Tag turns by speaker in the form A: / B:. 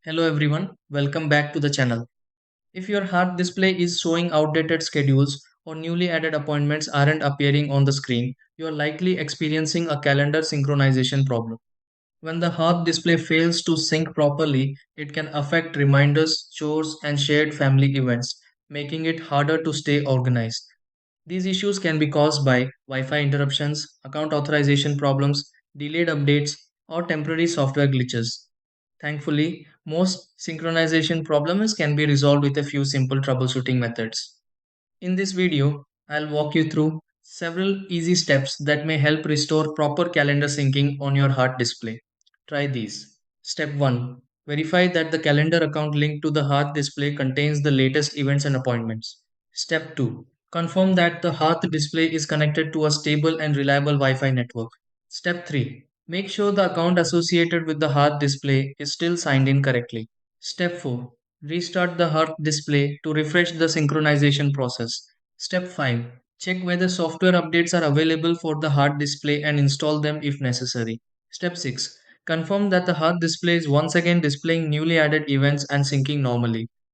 A: Hello everyone, welcome back to the channel. If your Hearth display is showing outdated schedules or newly added appointments aren't appearing on the screen, you are likely experiencing a calendar synchronization problem. When the Hearth display fails to sync properly, it can affect reminders, chores, and shared family events, making it harder to stay organized. These issues can be caused by Wi Fi interruptions, account authorization problems, delayed updates, or temporary software glitches. Thankfully, most synchronization problems can be resolved with a few simple troubleshooting methods. In this video, I'll walk you through several easy steps that may help restore proper calendar syncing on your Hearth display. Try these. Step 1. Verify that the calendar account linked to the Hearth display contains the latest events and appointments. Step 2. Confirm that the Hearth display is connected to a stable and reliable Wi Fi network. Step 3. Make sure the account associated with the Hearth display is still signed in correctly. Step 4. Restart the Hearth display to refresh the synchronization process. Step 5. Check whether software updates are available for the Hearth display and install them if necessary. Step 6. Confirm that the Hearth display is once again displaying newly added events and syncing normally.